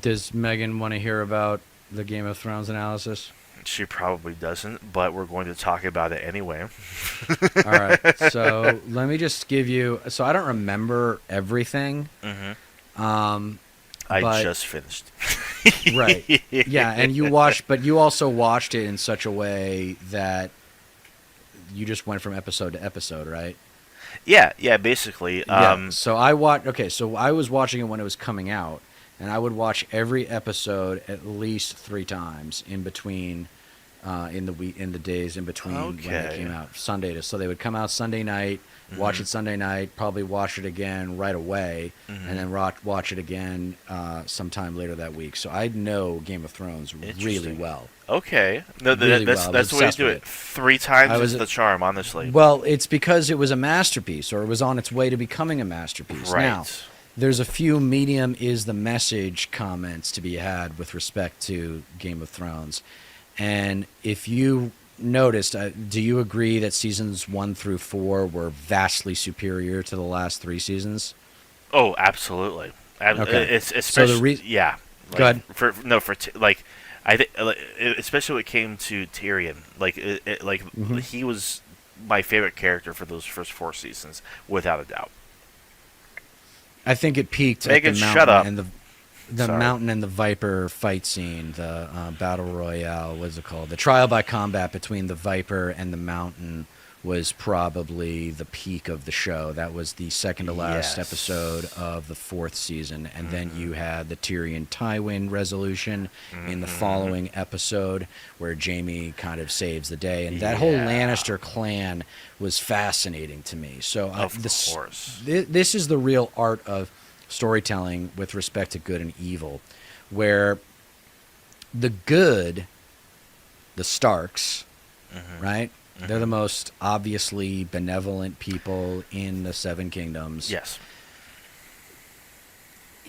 Does Megan want to hear about the Game of Thrones analysis? She probably doesn't, but we're going to talk about it anyway. All right. So let me just give you. So I don't remember everything, hmm um, I but just finished. right, yeah. And you watched, but you also watched it in such a way that you just went from episode to episode, right? Yeah, yeah, basically. Yeah. So I watched. Okay. So I was watching it when it was coming out, and I would watch every episode at least 3 times in between, in the week, in the days in between when they Okay. came out. Sunday to so they would come out Sunday night, watch hmm it Sunday night, probably watch it again right away, and hmm then watch it again sometime later that week. So I know Game of Thrones really Interesting. well, Okay. No, really that's well. I was that's the way to obsessed do with it. it. Three I times is was the charm, honestly. Well, it's because it was a masterpiece, or it was on its way to becoming a masterpiece. Now, Right. there's a few medium is the message comments to be had with respect to Game of Thrones. And if you noticed, do you agree that seasons 1 through 4 were vastly superior to the last 3 seasons? Oh, absolutely. Okay. It's So the especially yeah. go Like ahead. for no for like I think especially when it came to Tyrion. Like Hmm. he was my favorite character for those first 4 seasons, without a doubt. I think it peaked at the Megan, shut mountain up. and the Sorry. mountain and the viper fight scene, the battle royale. What's it called? The trial by combat between the viper and the mountain was probably the peak of the show. That was the second to last episode Yes. of the 4th season, and then Mhm. you had the Tyrion Tywin resolution in the Mhm. following episode, where Jaime kind of saves the day, and that whole Yeah. Lannister clan was fascinating to me. So Of course. this is the real art of storytelling with respect to good and evil, where the good, the Starks, Mhm. right? They're the Mhm. most obviously benevolent people in the Seven Kingdoms. Yes.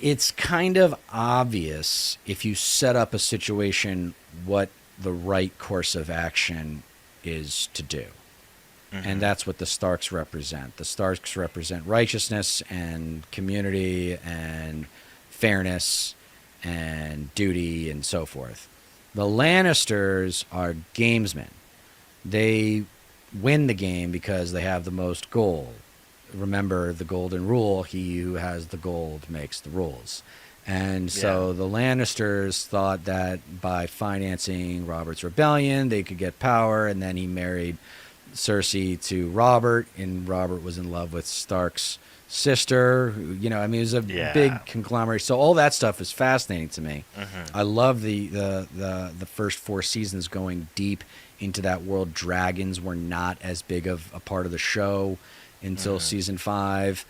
It's kind of obvious if you set up a situation what the right course of action is to do. And Mhm. that's what the Starks represent. The Starks represent righteousness and community and fairness and duty and so forth. The Lannisters are gamesmen. They win the game because they have the most gold. Remember the golden rule: he who has the gold makes the rules. And Yeah. so the Lannisters thought that by financing Robert's rebellion, they could get power, and then he married Cersei to Robert, and Robert was in love with Stark's sister. I mean, it was a Yeah. big conglomerate. So all that stuff is fascinating to me. Mhm. I love the first 4 seasons going deep into that world. Dragons were not as big of a part of the show until Mhm. season 5.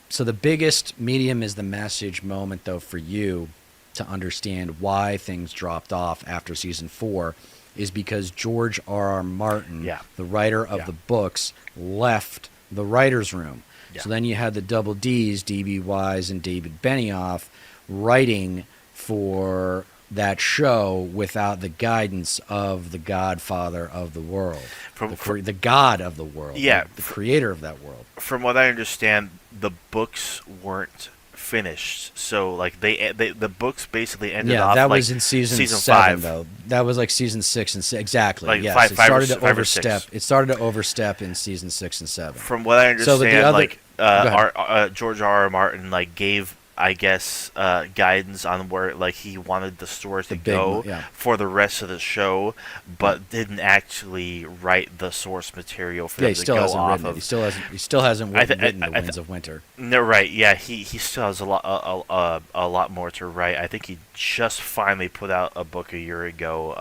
So the biggest medium is the message moment, though, for you to understand why things dropped off after season 4 is because George R. R. Martin, Yeah. the writer of Yeah. the books, left the writer's room. Yeah. So then you had the double D's, D.B. Wise and David Benioff, writing for that show without the guidance of the Godfather of the world, the God of the world, Yeah. the creator of that world. From what I understand, the books weren't finished. So like the books basically ended Yeah, off that like was in season season 7, 5. though. That was like season 6 and 6. Exactly. Like Yes, it five started to or overstep. 6. It started to overstep in season 6 and 7. From what I So, but the understand, other, like go ahead. George R. R. Martin like gave, I guess, guidance on where like he wanted the story The to big, go yeah, for the rest of the show, yeah, but didn't actually write the source material for yeah. them He to still go hasn't off written it. He of. still hasn't. He still hasn't I, th- written the I, th- Winds of Winter. No, right? Yeah, he still has a lot more to write. I think he just finally put out a book a year ago.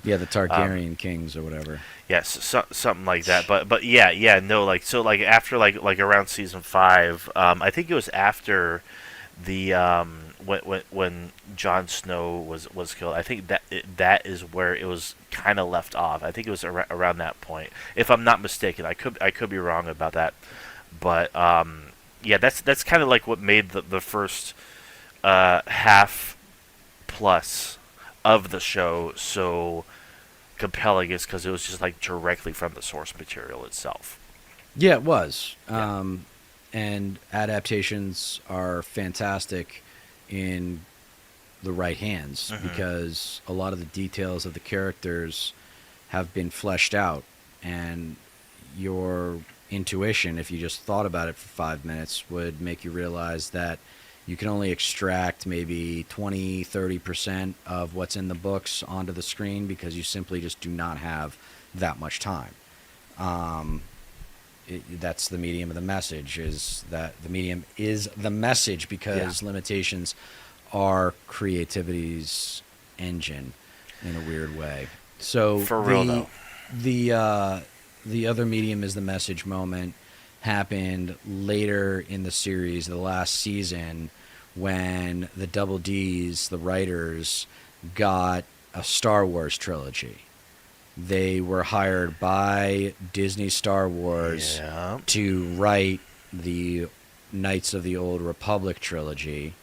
Yeah, the Um, Targaryen kings or whatever. yes, something like that. But yeah, no, like so like after like around season 5, I think it was after the when Jon Snow was killed. I think that is where it was kind of left off. I think it was around that point, if I'm not mistaken. I could be wrong about that, but yeah, that's kind of like what made the first half plus of the show so compelling, is because it was just like directly from the source material itself. Yeah, it was. Yeah. And adaptations are fantastic in the right hands because a lot of the details of the characters have been fleshed out, and your intuition, if you just thought about it for 5 minutes, would make you realize that you can only extract maybe 20-30% of what's in the books onto the screen because you simply just do not have that much time. That's the medium of the message, is that the medium is the message because limitations are creativity's engine in a weird way. So For real though. The other medium is the message moment happened later in the series, the last season, when the Double D's, the writers, got a Star Wars trilogy. They were hired by Disney Star Wars to write the Knights of the Old Republic trilogy,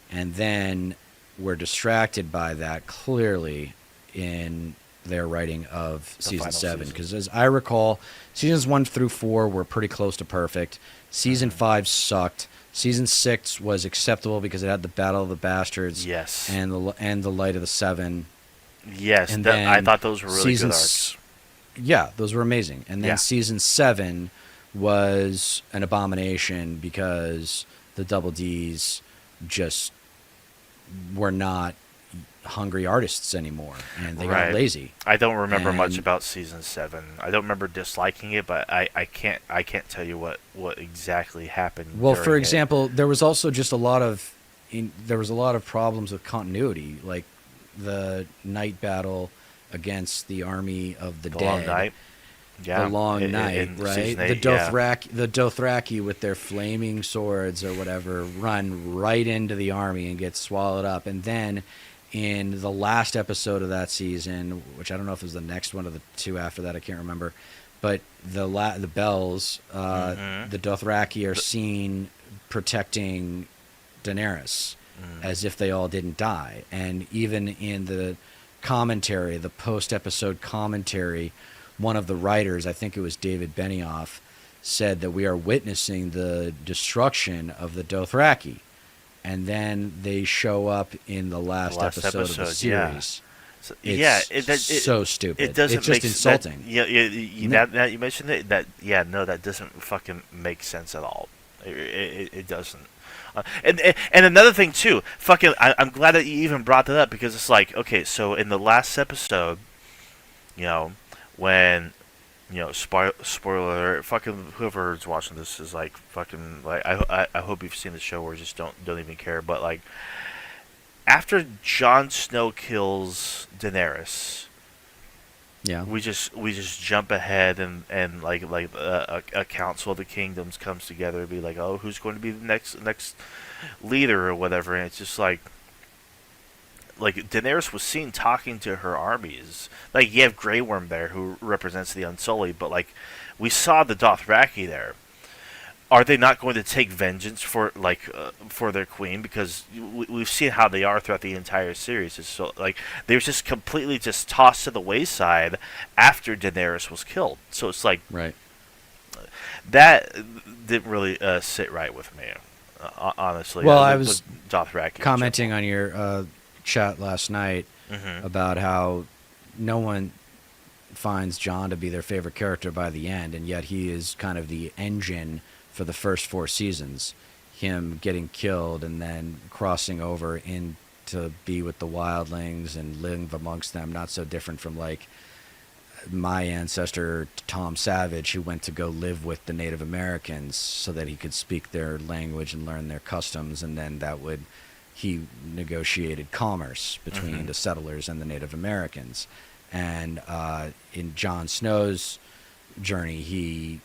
and then were distracted by that clearly in their writing of season 7. Because as I recall, seasons 1 through 4 were pretty close to perfect. Season 5 sucked. Season 6 was acceptable because it had the Battle of the Bastards, and the Light of the Seven. Yes, And I then thought those were really good arcs. Yeah, those were amazing. And then season 7 was an abomination because the Double D's just were not hungry artists anymore, and they got lazy. I don't remember much about season 7. I don't remember disliking it, but I can't tell you what exactly happened. Well, for example, there was also just a lot of problems with continuity, like the night battle against the army of the dead. Long night. Yeah. The long night, right? The Dothraki with their flaming swords or whatever run right into the army and get swallowed up. And then in the last episode of that season, which I don't know if it was the next one or the two after that, I can't remember, but the Bells, the Dothraki are seen protecting Daenerys as if they all didn't die. And even in the commentary, the post-episode commentary, one of the writers, I think it was David Benioff, said that we are witnessing the destruction of the Dothraki. And then they show up in the last episode of the series. Yeah. It's so stupid. It doesn't it's just insulting. Now you mentioned it. That doesn't fucking make sense at all. It doesn't. And another thing too, I'm glad that you even brought that up, because it's like, okay, so in the last episode, when, spoiler alert, fucking whoever's watching this is like, fucking, like, I hope you've seen the show, or just don't even care, but like, after Jon Snow kills Daenerys, we just jump ahead, and like a council of the kingdoms comes together and be like, oh, who's going to be the next leader or whatever, and it's just like Daenerys was seen talking to her armies. Like, you have Grey Worm there, who represents the Unsullied, but like, we saw the Dothraki there. Are they not going to take vengeance for their queen? Because we've seen how they are throughout the entire series. It's so, like, they were just completely just tossed to the wayside after Daenerys was killed. So it's like, that didn't really sit right with me, honestly. Well, I was Dothraki commenting on your chat last night about how no one finds Jon to be their favorite character by the end, and yet he is kind of the engine for the first 4 seasons. Him getting killed and then crossing over in to be with the wildlings and live amongst them, not so different from like my ancestor Tom Savage, who went to go live with the Native Americans so that he could speak their language and learn their customs, and then he negotiated commerce between the settlers and the Native Americans. And in Jon Snow's journey, he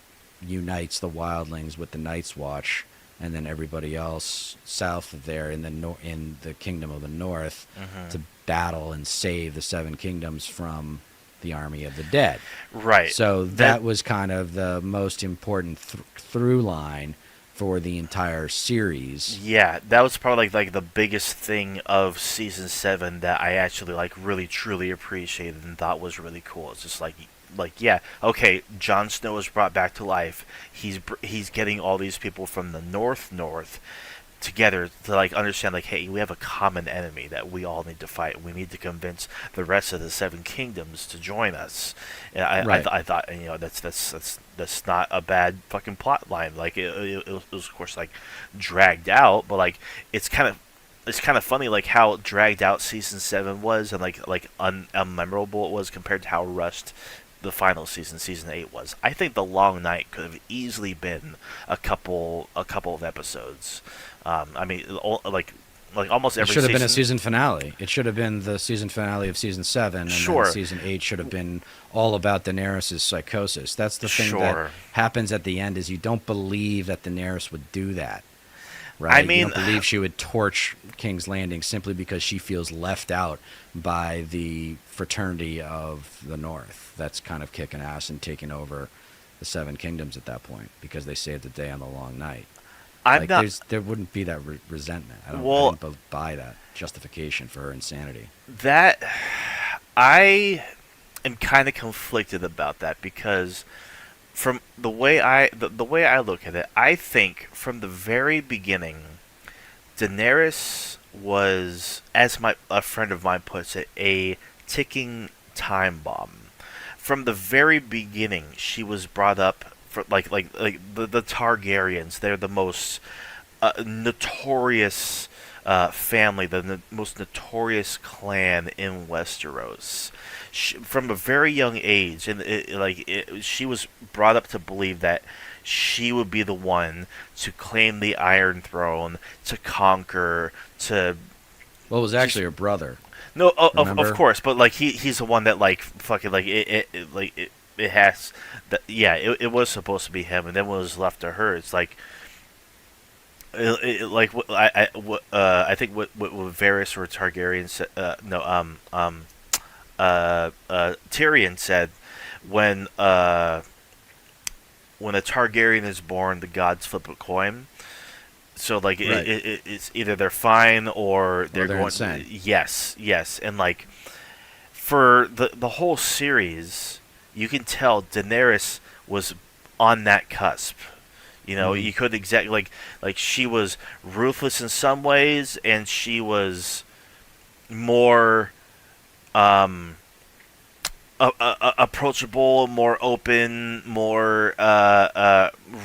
unites the wildlings with the Night's Watch, and then everybody else south of there in the Kingdom of the North to battle and save the 7 kingdoms from the army of the dead. Right. So that was kind of the most important through line for the entire series. Yeah, that was probably like the biggest thing of season 7 that I actually really truly appreciated and thought was really cool. It's just like yeah, okay, Jon Snow is brought back to life. He's getting all these people from the north together to like understand like, hey, we have a common enemy that we all need to fight. We need to convince the rest of the Seven Kingdoms to join us. And Right. I thought, you know, that's not a bad fucking plot line. Like it was of course like dragged out, but like it's kind of funny like how dragged out season 7 was, and like unmemorable it was compared to how rushed the final season 8 was. I think the Long Night could have easily been a couple of episodes. I mean, like almost It every should have been a season. season finale. It should have been the season finale of season 7, and then Sure, season 8 should have been all about Daenerys' psychosis. That's the thing that sure. happens at the end, is you don't believe that Daenerys would do that. I Right? You mean, don't believe she would torch King's Landing simply because she feels left out by the fraternity of the North. That's kind of kicking ass and taking over the Seven Kingdoms at that point because they saved the day on the Long Night. I'm Like not. there wouldn't be that resentment. I Well, don't buy that justification for her insanity. that I am kind of conflicted about that because from the way I look at it, I think from the very beginning, Daenerys was, as my a friend of mine puts it, a ticking time bomb. From the very beginning, she was brought up for like the Targaryens. They're the most notorious family, the most notorious clan in Westeros. From a very young age, and she was brought up to believe that she would be the one to claim the Iron Throne, to conquer, to Well, it was just actually her brother. no, of Remember? course, but like he's the one that like fucking like it has that, yeah, it was supposed to be him, and then when it was left to her, it's like like I think what Varys or Targaryen said, no Tyrion said when when a Targaryen is born, the gods flip a coin. So like Right. it's either they're fine or Or they're they're going. insane. Yes, yes, and like for the whole series, you can tell Daenerys was on that cusp. You know, Hmm. you could exactly like she was ruthless in some ways, and she was more um, approachable, more open, more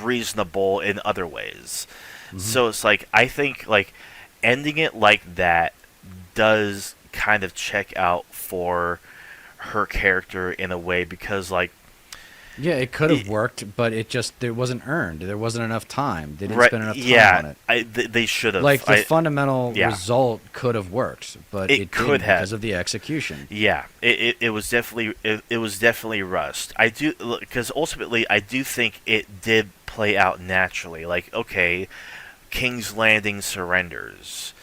reasonable in other ways. Hmm. So it's like I think like ending it like that does kind of check out for her character in a way because like Yeah, it could have it, worked, but it wasn't earned. There wasn't enough time. They didn't right, spend enough time yeah, on it. they should have. Like the fundamental Yeah, result could have worked, but it it could didn't have. because of the execution. Yeah, it was definitely it was definitely rust. I do because ultimately I do think it did play out naturally. Like okay, King's Landing surrenders.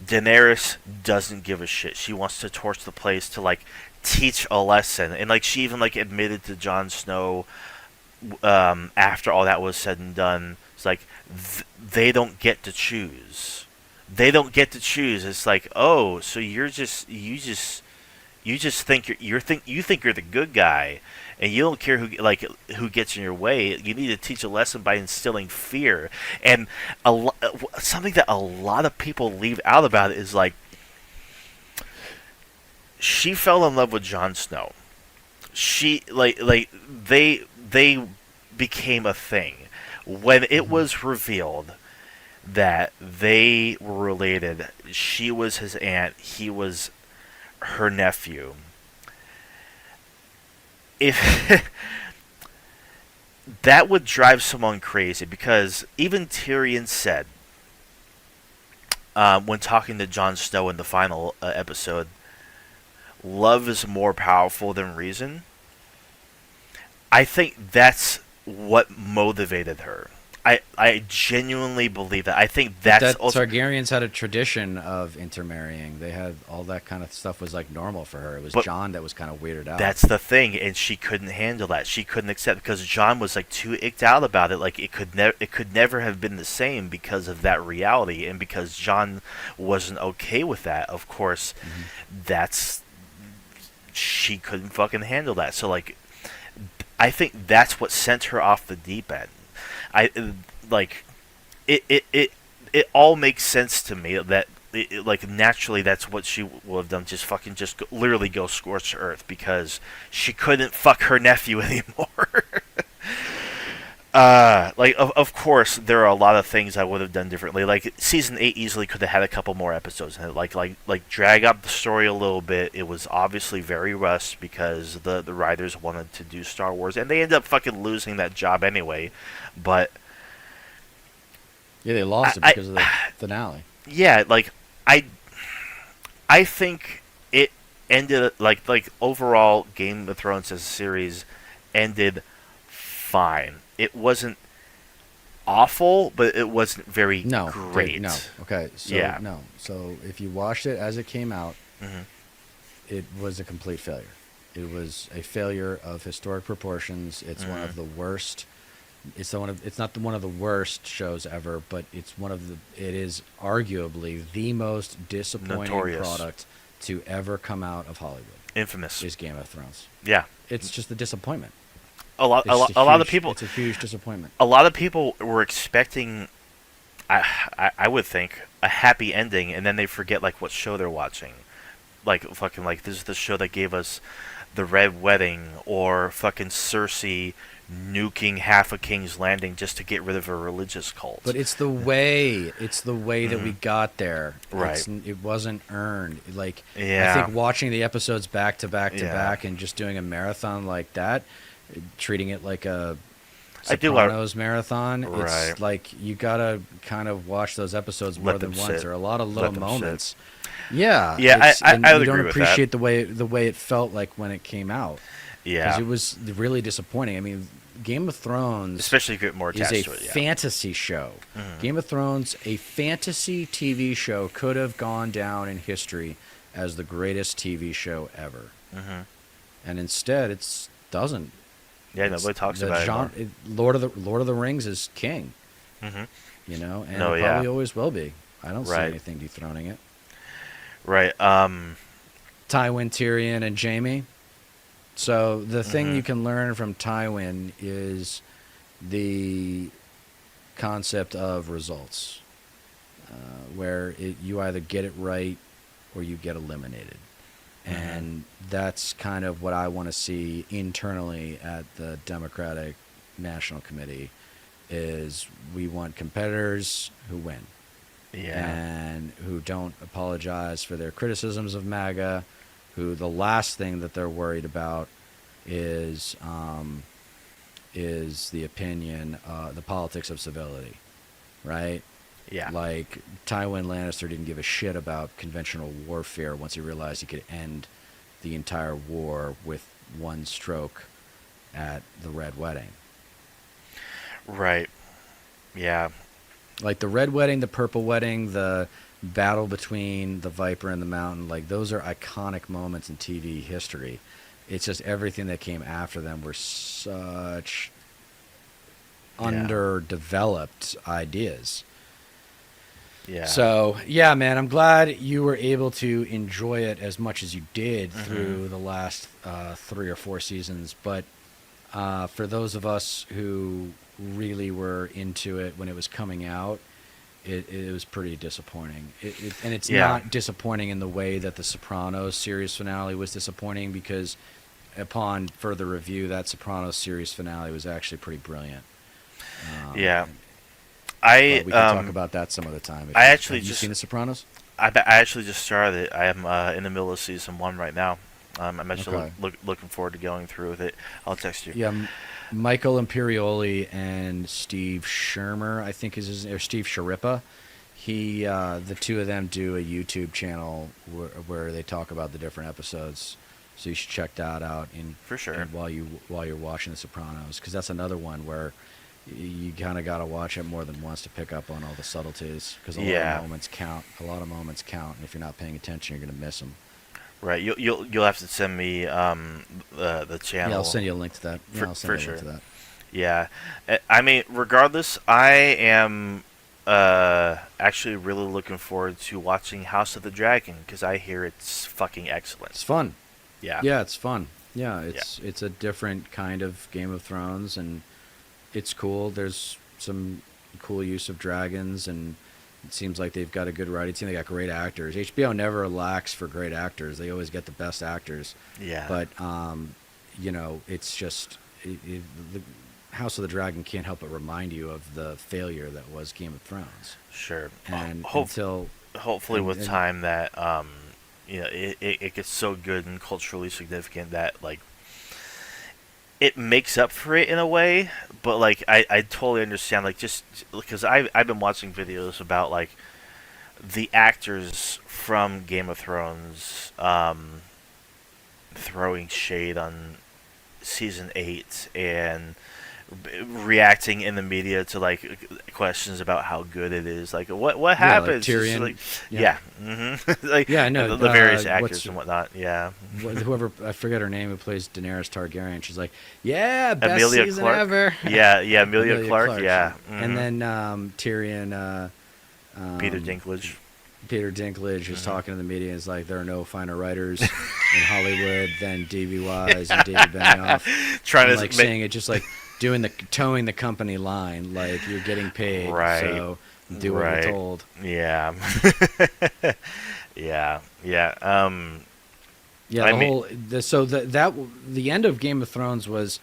Daenerys doesn't give a shit. She wants to torch the place to like teach a lesson, and like she even like admitted to Jon Snow after all that was said and done. It's like they don't get to choose. They don't get to choose. It's like, oh, so you just think you think you're the good guy, and you don't care who gets in your way. You need to teach a lesson by instilling fear, and something that a lot of people leave out about it is like she fell in love with Jon Snow. She they became a thing when it Hmm. was revealed that they were related. She was his aunt. He was her nephew. If that would drive someone crazy because even Tyrion said when talking to Jon Snow in the final episode, love is more powerful than reason. I think that's what motivated her. I genuinely believe that. I think But that's that also, Targaryens had a tradition of intermarrying. They had all that kind of stuff was like normal for her. It was but John that was kind of weirded out. that's the thing, and she couldn't handle that. She couldn't accept because John was like too icked out about it. Like it could never have been the same because of that reality, and because John wasn't okay with that. Of course, Hmm. that's she couldn't fucking handle that. So like, I think that's what sent her off the deep end. I like it. it all makes sense to me that like naturally that's what she would have done. Just fucking just literally go scorched earth because she couldn't fuck her nephew anymore. Like of course there are a lot of things I would have done differently. Like season 8 easily could have had a couple more episodes in it. Like drag up the story a little bit. It was obviously very rushed because the writers wanted to do Star Wars and they ended up fucking losing that job anyway. But Yeah, they lost it because of the finale. yeah, like I I think it ended like overall Game of Thrones as a series ended fine. It wasn't awful, but it wasn't very No, great. no. Okay, so Yeah. no. So if you watched it as it came out, Hmm. it was a complete failure. It was a failure of historic proportions. It's one of the worst. It's not one of the worst shows ever, but it's one of the. It is arguably the most disappointing Notorious. product to ever come out of Hollywood. Infamous. Is Game of Thrones. Yeah. It's just a disappointment. A lot. It's just A lot of huge- people. It's a huge disappointment. A lot of people were expecting. I would think a happy ending, and then they forget like what show they're watching. Like fucking like this is the show that gave us the Red Wedding or fucking Cersei nuking half of King's Landing just to get rid of a religious cult. But it's the way. It's the way that we got there. Right. It wasn't earned. Like Yeah. I think watching the episodes back to back to Yeah. back and just doing a marathon like that, treating it like a I do Sopranos marathon. Right. It's like you gotta kind of watch those episodes more Let than them once. sit. There are a lot of Let low them moments. Yeah. Yeah, and I you would don't agree with that. appreciate the way it felt like when it came out. Yeah. Because it was really disappointing. I mean, Game of Thrones Especially if you get more is attached a to it. Yeah. fantasy show. Game of Thrones, a fantasy TV show, could have gone down in history as the greatest TV show ever. Mhm. And instead, it doesn't. Yeah. Nobody talks about it. Anymore. Lord of the Rings is king, Mhm. you know, and No, it yeah. probably always will be. I don't see Right. anything dethroning it. Right. Tywin, Tyrion, and Jaime. So the thing Mhm. you can learn from Tywin is the concept of results, where you either get it right or you get eliminated. And that's kind of what I want to see internally at the Democratic National Committee is we want competitors who win Yeah. and who don't apologize for their criticisms of MAGA, who the last thing that they're worried about is the opinion, the politics of civility, right? Yeah. Like Tywin Lannister didn't give a shit about conventional warfare once he realized he could end the entire war with one stroke at the Red Wedding. Right. Yeah. Like the Red Wedding, the Purple Wedding, the battle between the Viper and the Mountain, like those are iconic moments in TV history. It's just everything that came after them were such underdeveloped ideas. Yeah. So, yeah, man, I'm glad you were able to enjoy it as much as you did through the last 3 or 4 seasons. But for those of us who really were into it when it was coming out, it was pretty disappointing. And it's not disappointing in the way that the Sopranos series finale was disappointing, because upon further review, that Sopranos series finale was actually pretty brilliant. Yeah. But we can talk about that some other time. Have you seen The Sopranos? I actually just started it. I am in the middle of season 1 right now. I'm actually looking forward to going through with it. I'll text you. Yeah, Michael Imperioli and Steve Shermer, I think is his, or Steve Sharippa. The two of them do a YouTube channel where they talk about the different episodes. So you should check that out For sure. while you're watching The Sopranos, because that's another one where you kind of got to watch it more than once to pick up on all the subtleties, because a lot of moments count. A lot of moments count, and if you're not paying attention, you're going to miss them. Right. You'll have to send me the channel. Yeah, I'll send you a link to that. Yeah, I'll send for you a link sure. to that. Yeah. I mean, regardless, I am actually really looking forward to watching House of the Dragon, because I hear it's fucking excellent. It's fun. Yeah. Yeah, it's fun. Yeah, it's a different kind of Game of Thrones, and it's cool. There's some cool use of dragons, and It seems like they've got a good writing team. They got great actors. HBO never lacks for great actors. They always get the best actors. Yeah. But it's just the House of the Dragon can't help but remind you of the failure that was Game of Thrones. Sure. And Hopefully with and time that it gets so good and culturally significant that like it makes up for it in a way. But like I totally understand, like, just because I've been watching videos about like the actors from Game of Thrones throwing shade on season 8 and reacting in the media to like questions about how good it is. Like what like happens? Tyrion. Like, Yeah. yeah. Like Yeah, I know. the various actors What's and whatnot. Yeah. whoever, I forget her name, who plays Daenerys Targaryen. She's like, yeah, best Amelia season Clarke? ever. Yeah, Amelia Clarke. Yeah. And Mhm. then Tyrion. Peter Dinklage. Peter Dinklage is talking to the media. Is like, there are no finer writers in Hollywood than D.B. Wise and David Benioff. Trying And to like saying it, just like towing the company line, like, you're getting paid, Right. so do what Right. you're told. Yeah. Yeah. Yeah. Yeah, I the mean- whole the end of Game of Thrones was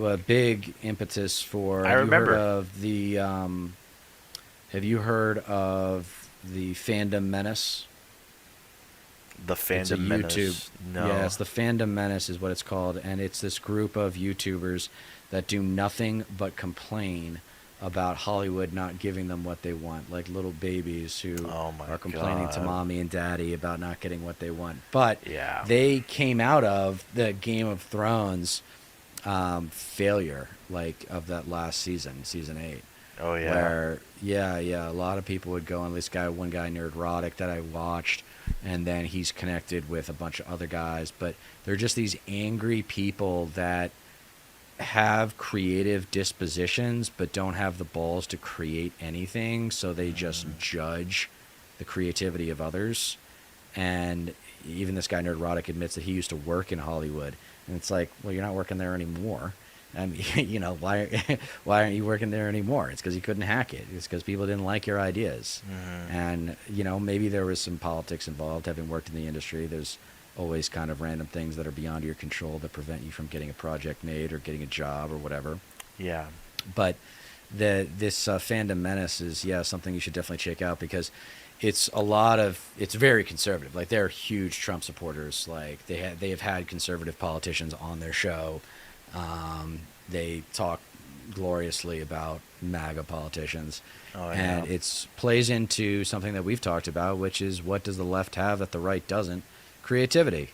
a big impetus for. I Have remember. You heard of the? Have you heard of the Fandom Menace? The It's a Fandom Menace. YouTube. No. Yeah, it's the Fandom Menace is what it's called, and it's this group of YouTubers that do nothing but complain about Hollywood not giving them what they want, like little babies who Oh my are complaining to God. mommy and daddy about not getting what they want. But Yeah. they came out of the Game of Thrones failure, like, of that last season, season 8. Oh yeah. Where a lot of people would go, and this guy, one guy, Nerdrotic, that I watched, and then he's connected with a bunch of other guys, but they're just these angry people that have creative dispositions but don't have the balls to create anything, so they just judge the creativity of others. And even this guy Nerdrotic admits that he used to work in Hollywood, and it's like, well, you're not working there anymore. I mean, why aren't you working there anymore? It's because you couldn't hack it. It's because people didn't like your ideas. And maybe there was some politics involved. Having worked in the industry, there's always kind of random things that are beyond your control that prevent you from getting a project made or getting a job or whatever. Yeah. But this Fandom Menace is something you should definitely check out, because it's very conservative. Like, they're huge Trump supporters. Like, they have had conservative politicians on their show. They talk gloriously about MAGA politicians. Oh, And yeah. it plays into something that we've talked about, which is, what does the left have that the right doesn't? Creativity.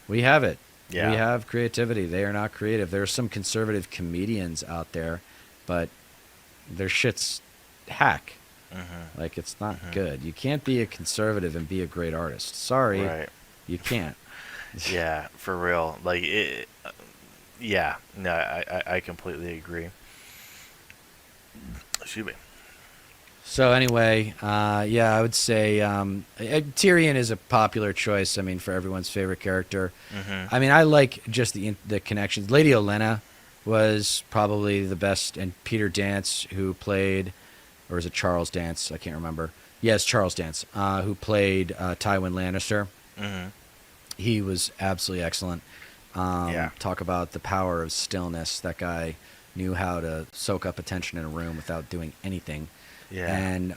We have it. Yeah. We have creativity. They are not creative. There are some conservative comedians out there, but their shit's hack. Like, it's not good. You can't be a conservative and be a great artist. Sorry, Right. you can't. Yeah, for real. Like it. Yeah. No, I completely agree. Excuse me. So anyway, I would say Tyrion is a popular choice. I mean, for everyone's favorite character. I mean, I like just the connections. Lady Olenna was probably the best, and Peter Dance, who played, or is it Charles Dance? I can't remember. Yes, Charles Dance, who played Tywin Lannister. He was absolutely excellent. Yeah. Talk about the power of stillness. That guy knew how to soak up attention in a room without doing anything. Yeah. And,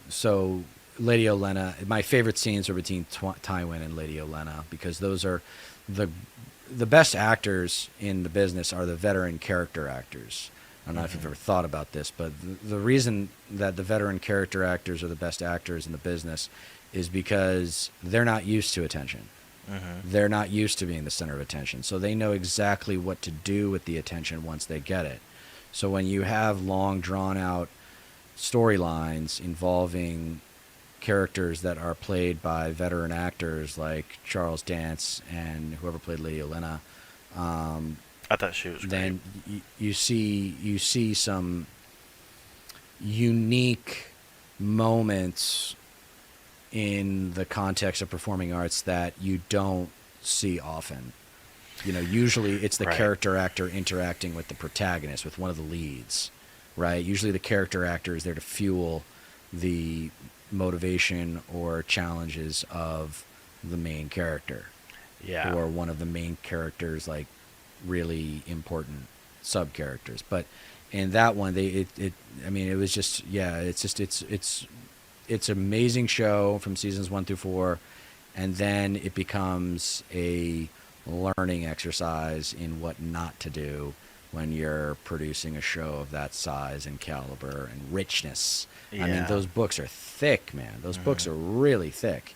so Lady Olenna, my favorite scenes are between Tywin and Lady Olenna, because those are the best actors in the business are the veteran character actors. I don't know if you've ever thought about this, but the reason that the veteran character actors are the best actors in the business is because they're not used to attention. They're not used to being the center of attention. So they know exactly what to do with the attention once they get it. So when you have long, drawn-out storylines involving characters that are played by veteran actors like Charles Dance and whoever played Lady Olenna, I thought she was great. then you see some unique moments in the context of performing arts that you don't see often. Usually it's the Right. character actor interacting with the protagonist, with one of the leads, right? Usually the character actor is there to fuel the motivation or challenges of the main character Yeah. or one of the main characters, like really important sub characters. But in that one, I mean, it was just, yeah, it's an amazing show from seasons 1 through 4, and then it becomes a learning exercise in what not to do when you're producing a show of that size and caliber and richness. I mean, Yeah. those books are thick, man. Those books are really thick.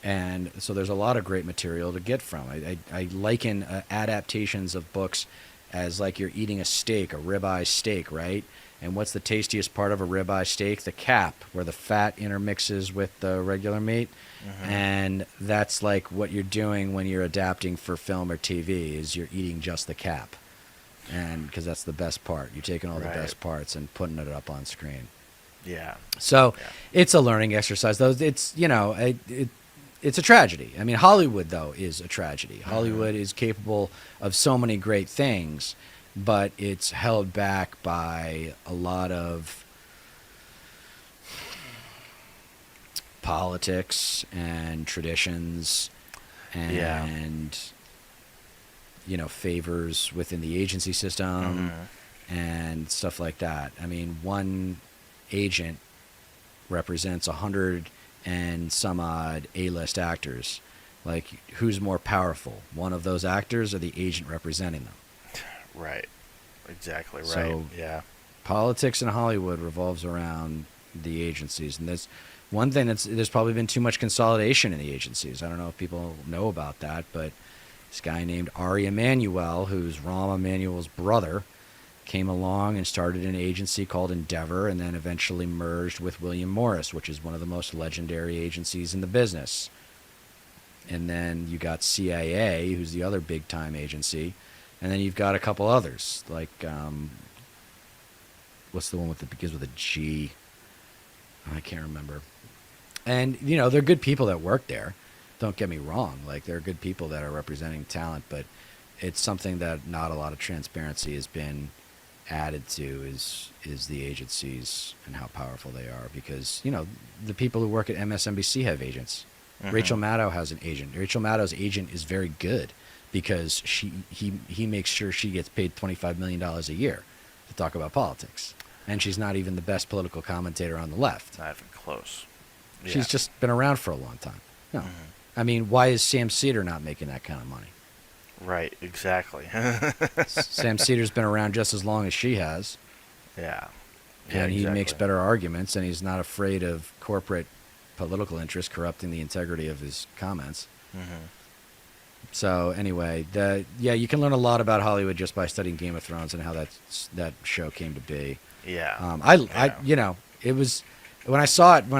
And so there's a lot of great material to get from. I liken adaptations of books as like you're eating a steak, a ribeye steak, right? And what's the tastiest part of a ribeye steak? The cap, where the fat intermixes with the regular meat. And that's like what you're doing when you're adapting for film or TV, is you're eating just the cap. And because that's the best part. You're taking all the Right. best parts and putting it up on screen. Yeah. So Yeah. it's a learning exercise, though. It's, it's a tragedy. I mean, Hollywood, though, is a tragedy. Hollywood is capable of so many great things, but it's held back by a lot of politics and traditions Yeah. and, favors within the agency system and stuff like that. I mean, one agent represents 100 and some odd A-list actors. Like, who's more powerful, one of those actors or the agent representing them? Right. Exactly right. So- yeah. Politics in Hollywood revolves around the agencies, and that's one thing there's probably been too much consolidation in the agencies. I don't know if people know about that, but this guy named Ari Emanuel, who's Rahm Emanuel's brother, came along and started an agency called Endeavor, and then eventually merged with William Morris, which is one of the most legendary agencies in the business. And then you got CIA, who's the other big-time agency, and then you've got a couple others, like what's the one with the begins with a G? I can't remember. And they're good people that work there. Don't get me wrong; like, they're good people that are representing talent, but it's something that not a lot of transparency has been added to is the agencies and how powerful they are, because the people who work at MSNBC have agents. Rachel Maddow has an agent. Rachel Maddow's agent is very good because he makes sure she gets paid $25 million a year to talk about politics, and she's not even the best political commentator on the left. Not even close. She's just been around for a long time. No, I mean, why is Sam Cedar not making that kind of money? Right. Exactly. Sam Cedar's been around just as long as she has. Yeah. And he exactly. makes better arguments, and he's not afraid of corporate political interests corrupting the integrity of his comments. So anyway, you can learn a lot about Hollywood just by studying Game of Thrones and how that show came to be. Yeah. It was when I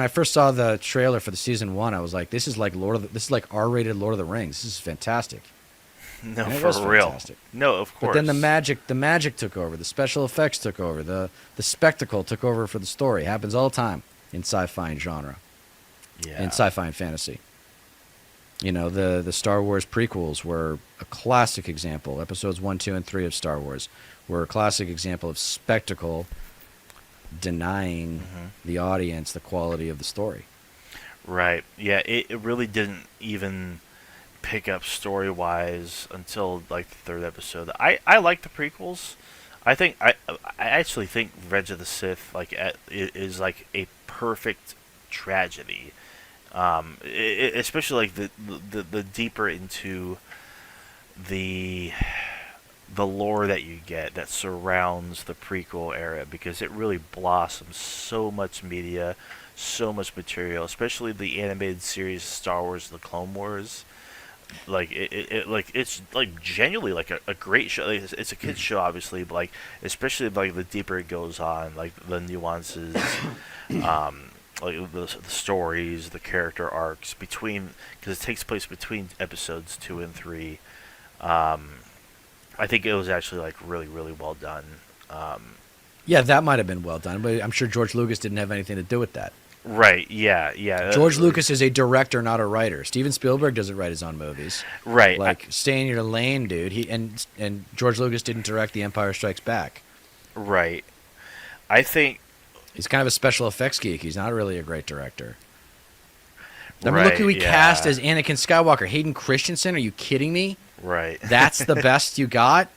first saw the trailer for the season 1, I was like, this is like R-rated Lord of the Rings. This is fantastic. No, And it for was real. fantastic. No, of course. But then the magic took over. The special effects took over. The spectacle took over for the story. It happens all the time in sci-fi and genre, Yeah. in sci-fi and fantasy. The Star Wars prequels were a classic example. Episodes 1, 2, and 3 of Star Wars were a classic example of spectacle denying the audience the quality of the story. Right. Yeah. It really didn't even pick up story wise until like the third episode. I like the prequels. I actually think Revenge of the Sith is like a perfect tragedy. Especially like the deeper into the lore that you get that surrounds the prequel era, because it really blossoms so much media, so much material, especially the animated series Star Wars: The Clone Wars. Like it's like genuinely like a great show. Like, it's a kids show, obviously, but like especially like the deeper it goes on, like the nuances, like the stories, the character arcs between, because it takes place between episodes 2 and 3. I think it was actually like really really well done. Yeah, that might have been well done, but I'm sure George Lucas didn't have anything to do with that. Right. Yeah. Yeah. George Lucas is a director, not a writer. Steven Spielberg doesn't write his own movies. Right. Like, stay in your lane, dude. And George Lucas didn't direct The Empire Strikes Back. Right. I think He's kind of a special effects geek. He's not really a great director. I mean, look Right. who he cast Yeah. as Anakin Skywalker. Hayden Christensen. Are you kidding me? Right. That's the best you got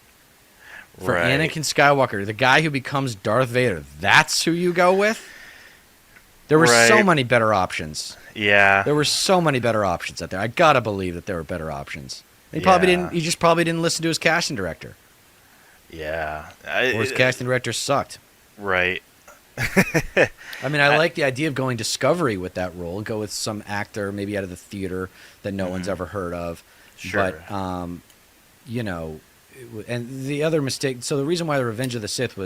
for Right. Anakin Skywalker, the guy who becomes Darth Vader. That's who you go with? There were so Right. many better options. Yeah. There were so many better options out there. I gotta believe that there were better options. He probably Yeah. didn't. He just probably didn't listen to his casting director, Yeah. or his casting director sucked. Right. I mean, I like the idea of going Discovery with that role. Go with some actor, maybe out of the theater that no one's ever heard of. Sure. But you know, and the other mistake. So the reason why the Revenge of the Sith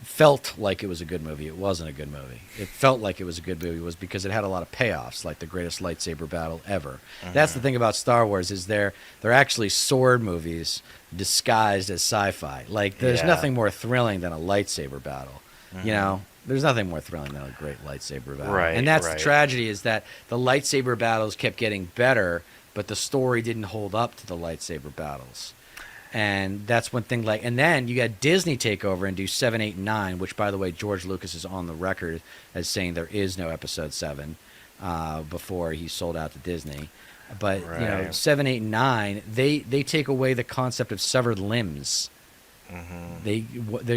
felt like it was a good movie. It wasn't a good movie. It felt like it was a good movie was because it had a lot of payoffs, like the greatest lightsaber battle ever. That's the thing about Star Wars is they're actually sword movies disguised as sci-fi. Like there's Yeah. nothing more thrilling than a lightsaber battle. You know, there's nothing more thrilling than a great lightsaber battle. Right, And that's right. the tragedy is that the lightsaber battles kept getting better, but the story didn't hold up to the lightsaber battles. And that's one thing. Like, and then you got Disney take over and do 7, 8, and 9, which, by the way, George Lucas is on the record as saying there is no Episode 7 before he sold out to Disney. But you know, Right. 7, 8, and 9, they take away the concept of severed limbs. They're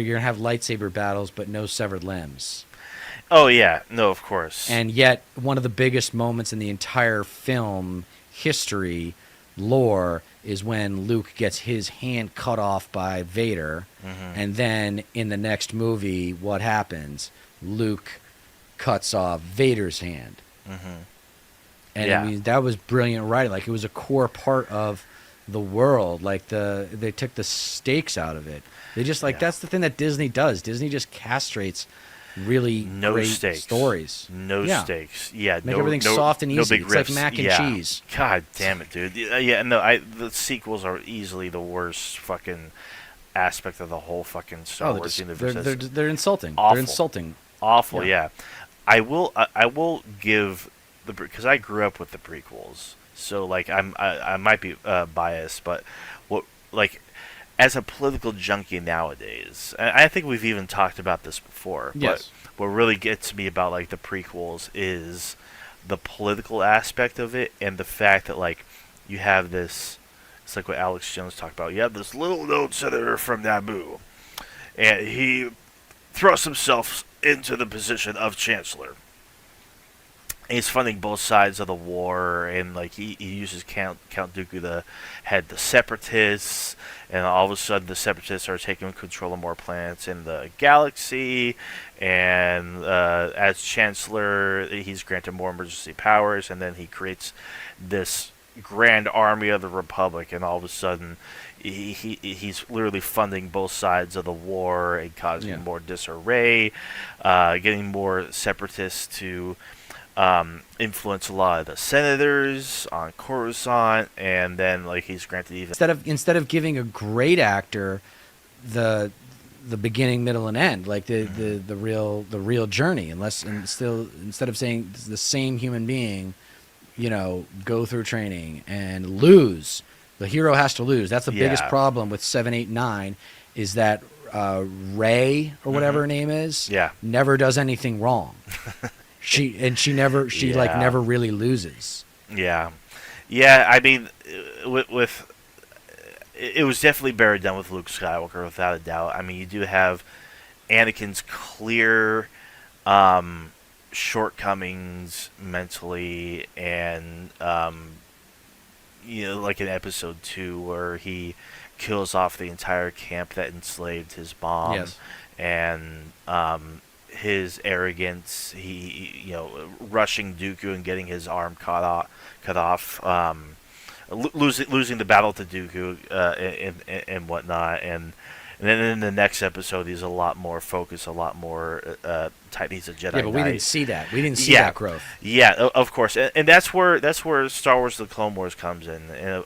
gonna have lightsaber battles, but no severed limbs. Oh yeah. No, of course. And yet, one of the biggest moments in the entire film history lore is when Luke gets his hand cut off by Vader, and then in the next movie, what happens? Luke cuts off Vader's hand. And Yeah. I mean, that was brilliant writing. Like, it was a core part of the world. Like, they took the stakes out of it. They just, like, Yeah. that's the thing that Disney does. Disney just castrates really No great stakes. stories. No Yeah. stakes. Yeah. Make no, everything no, soft and no easy. big It's like riffs. mac and Yeah. cheese. God damn it, dude. Yeah. No. The sequels are easily the worst fucking aspect of the whole fucking Star Oh, Wars they're, universe. they're insulting. Awful. They're insulting. Awful. Yeah. Yeah. I will give because I grew up with the prequels, so like I might be biased, but what like as a political junkie nowadays, and I think we've even talked about this before. Yes. But what really gets me about like the prequels is the political aspect of it and the fact that like you have this. It's like what Alex Jones talked about. You have this little known senator from Naboo, and he thrusts himself into the position of chancellor. He's funding both sides of the war, and like he uses Count Dooku to head the separatists, and all of a sudden the separatists are taking control of more planets in the galaxy. And as chancellor, he's granted more emergency powers, and then he creates this grand army of the Republic, and all of a sudden he's literally funding both sides of the war and causing Yeah. more disarray, getting more separatists to influence a lot of the senators on Coruscant, and then like he's granted even Instead of giving a great actor the beginning, middle, and end, like the real journey, instead of saying the same human being, you know, go through training and lose. The hero has to lose. That's the biggest Yeah. problem with 7, 8, 9, is that Rey or whatever her name is, Yeah. never does anything wrong. she never like Yeah. never really loses. Yeah, yeah. I mean, with it was definitely better done with Luke Skywalker, without a doubt. I mean, you do have Anakin's clear shortcomings mentally, and you know, like in Episode 2, where he kills off the entire camp that enslaved his mom, Yes. and his arrogance, he you know, rushing Dooku and getting his arm cut off, losing the battle to Dooku, and whatnot, and then in the next episode he's a lot more focused, a lot more tight. He's a Jedi Yeah, but we Knight. didn't see that. We didn't see Yeah. that growth. Yeah, of course, and that's where Star Wars: The Clone Wars comes in. And,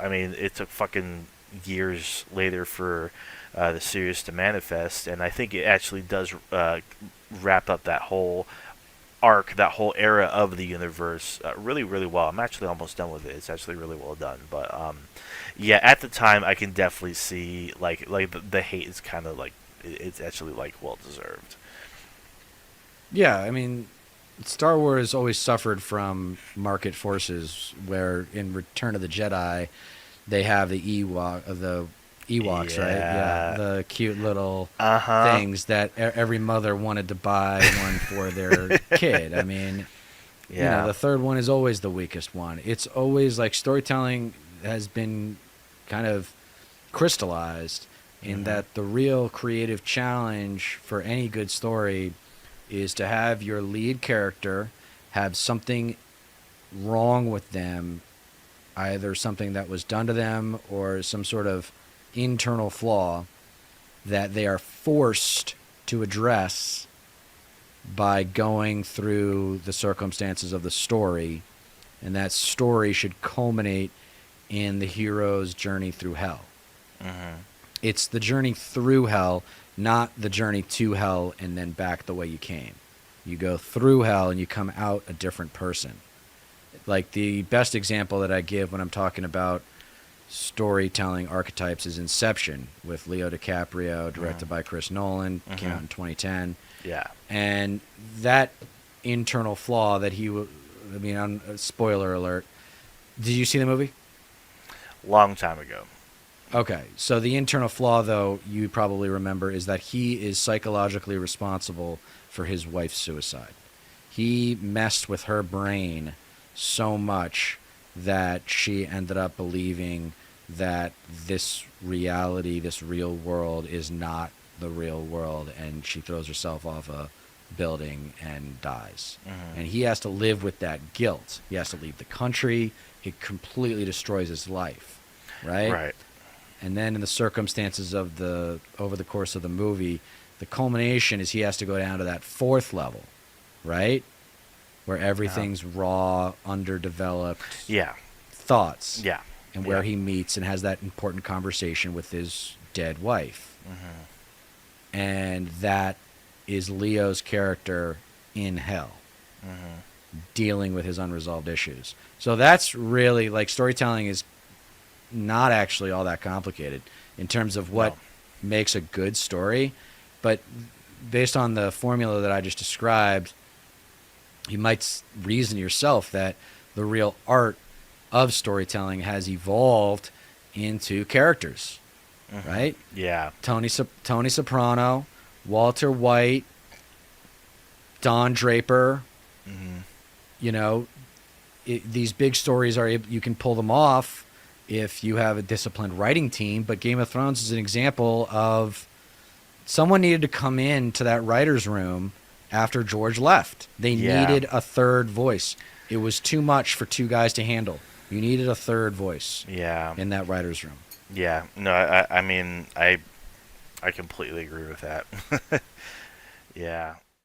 I mean, it took fucking years later for the series to manifest, and I think it actually does wrap up that whole arc, that whole era of the universe, really, really well. I'm actually almost done with it. It's actually really well done. But yeah, at the time, I can definitely see like the hate is kind of like it's actually like well deserved. Yeah, I mean, Star Wars always suffered from market forces, where in Return of the Jedi, they have the Ewoks, right? Yeah, Yeah. the cute little Uh huh. things that every mother wanted to buy one for their kid. I mean, Yeah. the third one is always the weakest one. It's always like storytelling has been kind of crystallized in Mhm. that the real creative challenge for any good story is to have your lead character have something wrong with them, either something that was done to them or some sort of internal flaw that they are forced to address by going through the circumstances of the story. And that story should culminate in the hero's journey through hell. Mhm. It's the journey through hell, not the journey to hell and then back the way you came. You go through hell and you come out a different person. Like the best example that I give when I'm talking about storytelling archetypes is Inception with Leo DiCaprio, Mhm. directed by Chris Nolan, came out Mhm. in 2010. Yeah. And that internal flaw that I mean, spoiler alert. Did you see the movie? Long time ago. Okay, so the internal flaw, though, you probably remember, is that he is psychologically responsible for his wife's suicide. He messed with her brain so much that she ended up believing that this reality, this real world, is not the real world, and she throws herself off a building and dies. Mhm. And he has to live with that guilt. He has to leave the country. It completely destroys his life, right? Right. And then in the circumstances of the over the course of the movie, the culmination is he has to go down to that fourth level, right? Where Uh-huh. everything's raw, underdeveloped Yeah. thoughts, Yeah. and Yeah. where he meets and has that important conversation with his dead wife. Mhm. And that is Leo's character in hell, Mhm. dealing with his unresolved issues. So that's really like storytelling is not actually all that complicated in terms of what No. makes a good story, but based on the formula that I just described, you might reason yourself that the real art of storytelling has evolved into characters, Mhm. right? Yeah. Tony Soprano, Walter White, Don Draper. Mhm. You know, these big stories you can pull them off if you have a disciplined writing team. But Game of Thrones is an example of someone needed to come into that writer's room after George left. They Yeah. needed a third voice. It was too much for two guys to handle. You needed a third voice Yeah. in that writer's room. Yeah. No, I mean, I completely agree with that. Yeah.